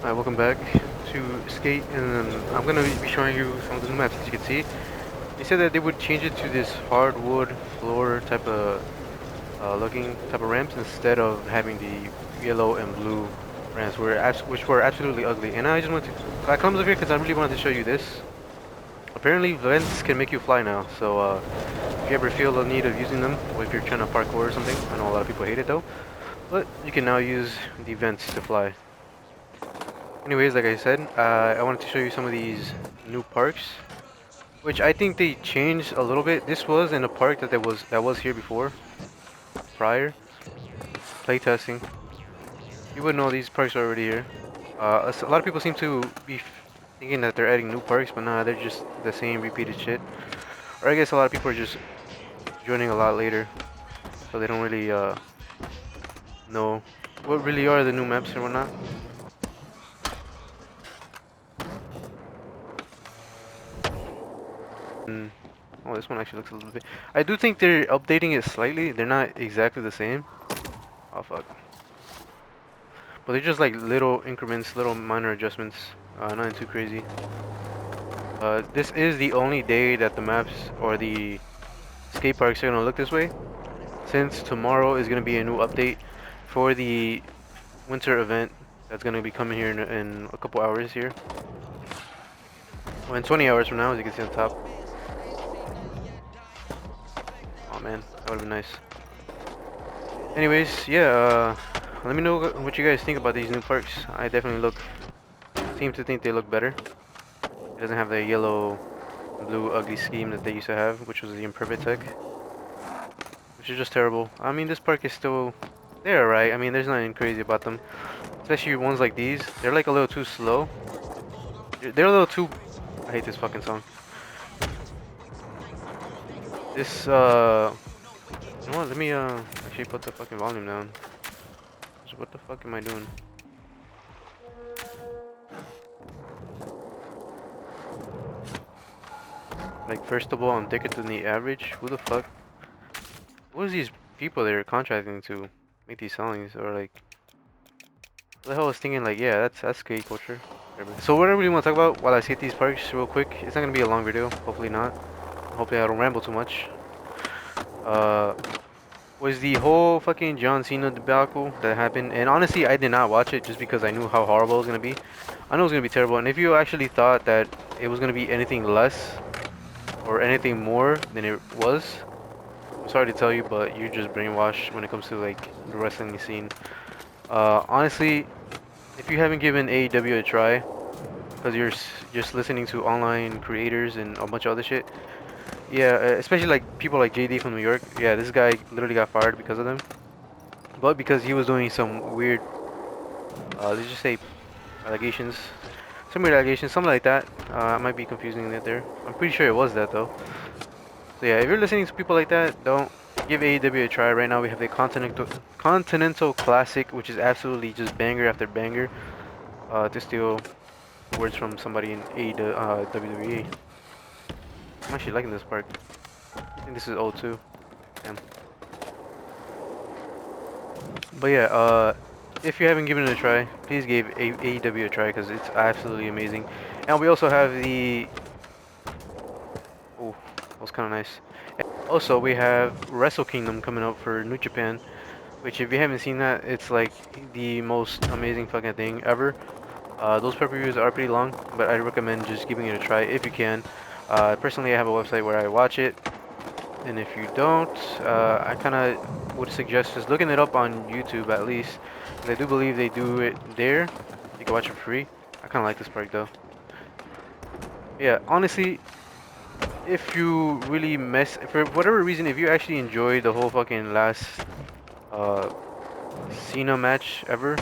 Welcome back to Skate, and I'm gonna be showing you some of the new maps. As you can see, they said that they would change it to this hardwood floor type of looking type of ramps instead of having the yellow and blue ramps, which were absolutely ugly. And I just want to, I come over here because I really wanted to show you this. Apparently, vents can make you fly now, so if you ever feel the need of using them, or if you're trying to parkour or something, I know a lot of people hate it though, but you can now use the vents to fly. Anyways, like I said, I wanted to show you some of these new parks, which I think they changed a little bit. This was in a park that was here before, prior playtesting. You would know these parks are already here. A lot of people seem to be thinking that they're adding new parks, but nah, they're just the same repeated shit. Or I guess a lot of people are just joining a lot later, so they don't really know what really are the new maps and whatnot. And, oh, this one actually looks a little bit. I do think they're updating it slightly. They're not exactly the same. Oh fuck. But they're just like little increments, little minor adjustments. Nothing too crazy. This is the only day that the maps or the skate parks are gonna look this way, since tomorrow is gonna be a new update for the winter event that's gonna be coming here in a couple hours here. Well, in 20 hours from now, as you can see on top. Oh man, that would've been nice. Anyways, yeah, let me know what you guys think about these new parks. I definitely seem to think they look better. It doesn't have the yellow blue ugly scheme that they used to have, which was the imperfect tech, which is just terrible. I mean, this park is still, they're alright. I mean, there's nothing crazy about them, especially ones like these. They're like a little too slow. They're a little too, I hate this fucking song. This, you know what, let me, actually put the fucking volume down. So what the fuck am I doing? Like, first of all, I'm thicker than the average. Who the fuck? What is these people they're contracting to make these songs? Or like, what the hell I was thinking like, yeah, that's skate culture. Whatever. So what I really want to talk about while I skate these parks real quick, it's not gonna be a long video, hopefully not. Hopefully I don't ramble too much. Uh, was the whole fucking John Cena debacle that happened, and honestly I did not watch it just because I knew how horrible it was gonna be. I know it was gonna be terrible, and if you actually thought that it was gonna be anything less or anything more than it was, I'm sorry to tell you, but you're just brainwashed when it comes to like the wrestling scene. Honestly, if you haven't given AEW a try, because you're just listening to online creators and a bunch of other shit, yeah, especially like people like JD from New York, yeah, this guy literally got fired because of them, but because he was doing some weird, let's just say allegations, some weird allegations, something like that. I might be confusing it there. I'm pretty sure it was that though. So yeah, if you're listening to people like that, don't give AEW a try. Right now we have the Continental Classic, which is absolutely just banger after banger. To steal words from somebody in WWE. I'm actually liking this part. I think this is old too. Damn. But yeah, if you haven't given it a try, please give AEW a try because it's absolutely amazing. And we also have the. Oh, that was kind of nice. Also, we have Wrestle Kingdom coming up for New Japan, which if you haven't seen that, it's like the most amazing fucking thing ever. Those pay-per-views are pretty long, but I recommend just giving it a try if you can. Personally, I have a website where I watch it, and if you don't, I kind of would suggest just looking it up on YouTube at least. And I do believe they do it there. You can watch it for free. I kind of like this park though. Yeah, honestly, if you really for whatever reason, if you actually enjoyed the whole fucking last uh, Cena match ever,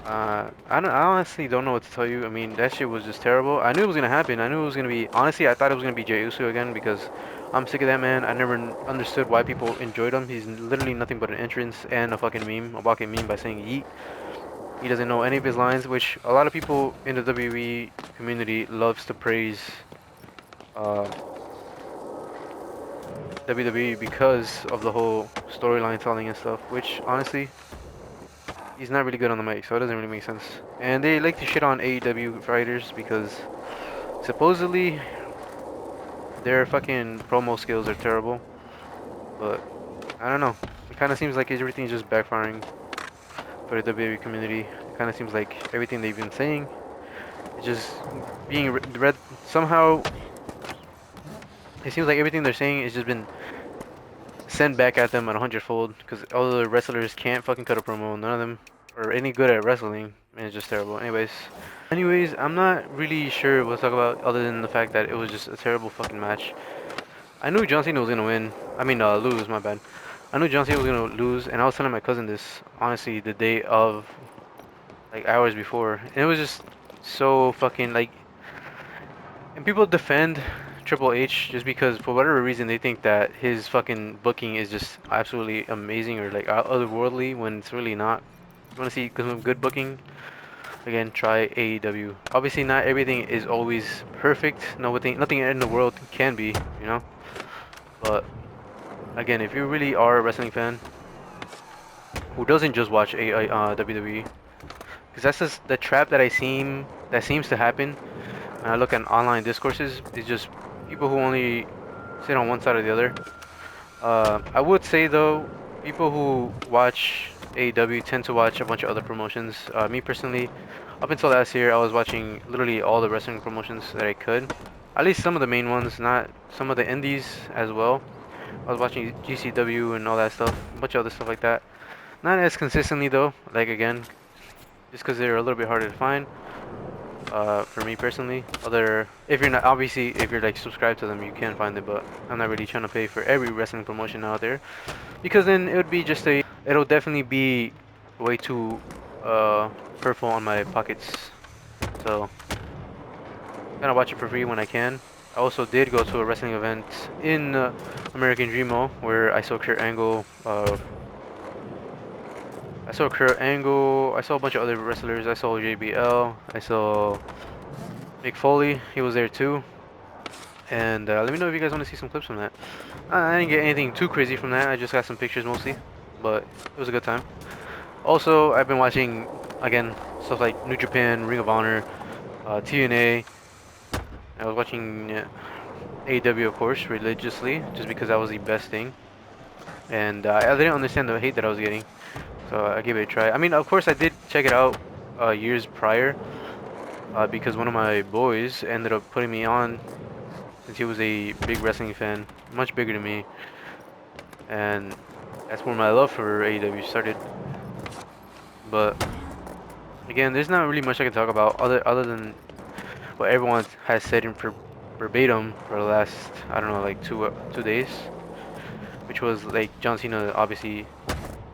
I honestly don't know what to tell you. I mean, that shit was just terrible. I knew it was gonna happen. I knew it was gonna be. Honestly, I thought it was gonna be Jey Uso again because I'm sick of that man. I never understood why people enjoyed him. He's literally nothing but an entrance and a fucking meme, a walking meme by saying yeet. He doesn't know any of his lines, which a lot of people in the WWE community loves to praise uh, WWE because of the whole storyline telling and stuff. Which honestly, he's not really good on the mic, so it doesn't really make sense. And they like to shit on AEW fighters because supposedly their fucking promo skills are terrible. But I don't know. It kind of seems like everything's just backfiring for the WWE community. It kind of seems like everything they've been saying is just being read somehow. It seems like everything they're saying has just been sent back at them at a hundredfold because all the wrestlers can't fucking cut a promo. None of them are any good at wrestling, and it's just terrible. Anyways, I'm not really sure what to talk about other than the fact that it was just a terrible fucking match. I knew John Cena was gonna win. I mean, lose. My bad. I knew John Cena was gonna lose, and I was telling my cousin this honestly the day of, like hours before, and it was just so fucking like. And people defend Triple H just because for whatever reason they think that his fucking booking is just absolutely amazing or like otherworldly when it's really not. You want to see some good booking? Again, try AEW. Obviously, not everything is always perfect. Nothing in the world can be, you know. But again, if you really are a wrestling fan who doesn't just watch WWE, because that's just the trap that seems to happen when I look at online discourses is just people who only sit on one side or the other. I would say though, people who watch AEW tend to watch a bunch of other promotions. Me personally, up until last year, I was watching literally all the wrestling promotions that I could. At least some of the main ones, not some of the indies as well. I was watching GCW and all that stuff, a bunch of other stuff like that. Not as consistently though, like again, just because they're a little bit harder to find. For me personally, other if you're not obviously if you're like subscribed to them, you can find it, but I'm not really trying to pay for every wrestling promotion out there because then it would be just it'll definitely be way too hurtful on my pockets. So I'm gonna watch it for free when I can. I also did go to a wrestling event in American Dreamo where I saw Kurt Angle. I saw Kurt Angle. I saw a bunch of other wrestlers. I saw JBL. I saw Mick Foley. He was there too. And let me know if you guys want to see some clips from that. I didn't get anything too crazy from that. I just got some pictures mostly, but it was a good time. Also, I've been watching again stuff like New Japan, Ring of Honor, TNA. I was watching AEW, of course, religiously, just because that was the best thing. And I didn't understand the hate that I was getting, so I gave it a try. I mean, of course, I did check it out years prior, because one of my boys ended up putting me on since he was a big wrestling fan, much bigger than me, and that's where my love for AEW started. But again, there's not really much I can talk about other than what everyone has said in verbatim for the last I don't know like 2 days, which was like John Cena obviously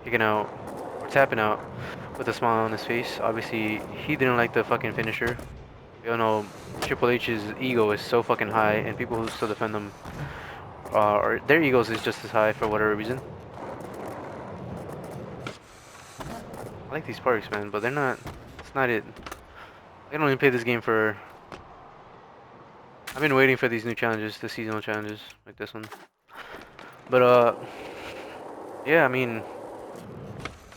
kicking out or tapping out with a smile on his face. Obviously, he didn't like the fucking finisher. You know, Triple H's ego is so fucking high, and people who still defend them, or their egos is just as high for whatever reason. I like these parks, man, but they're not. It's not it. I don't even play this game for. I've been waiting for these new challenges, the seasonal challenges like this one. But yeah, I mean,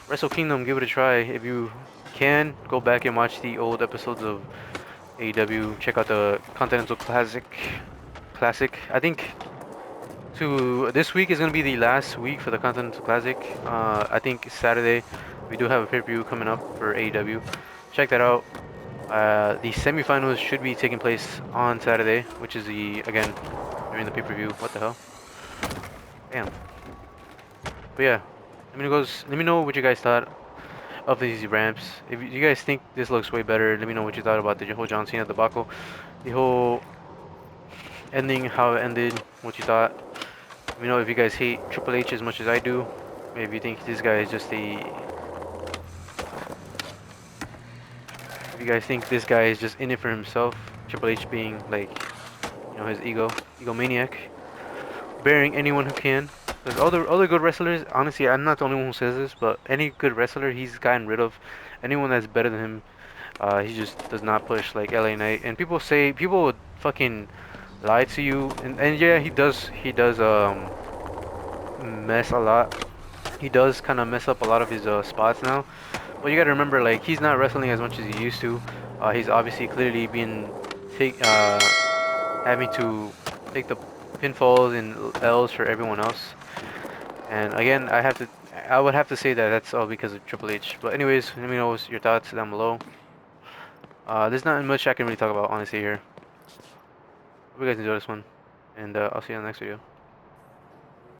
Wrestle Kingdom, give it a try if you can. Go back and watch the old episodes of AEW. Check out the Continental Classic. I think to this week is gonna be the last week for the Continental Classic. I think Saturday we do have a pay-per-view coming up for AEW. Check that out. The semifinals should be taking place on Saturday, which is the again during the pay-per-view. What the hell? Damn. But yeah, let me know what you guys thought of these ramps. If you guys think this looks way better, let me know what you thought about the whole John Cena debacle, the whole ending, how it ended, what you thought. Let me know if you guys hate Triple H as much as I do. Maybe you think this guy is just a. If you guys think this guy is just in it for himself, Triple H being like, his egomaniac, bearing anyone who can. There's other good wrestlers. Honestly, I'm not the only one who says this, but any good wrestler he's gotten rid of. Anyone that's better than him, he just does not push like LA Knight. And people would fucking lie to you. And yeah, he does mess a lot. He does kind of mess up a lot of his spots now. Well, you gotta remember, like, he's not wrestling as much as he used to. He's obviously clearly been take having to take the pinfalls and L's for everyone else. And again, I would have to say that that's all because of Triple H. But anyways, let me know your thoughts down below. There's not much I can really talk about honestly here. Hope you guys enjoy this one, and I'll see you in the next video.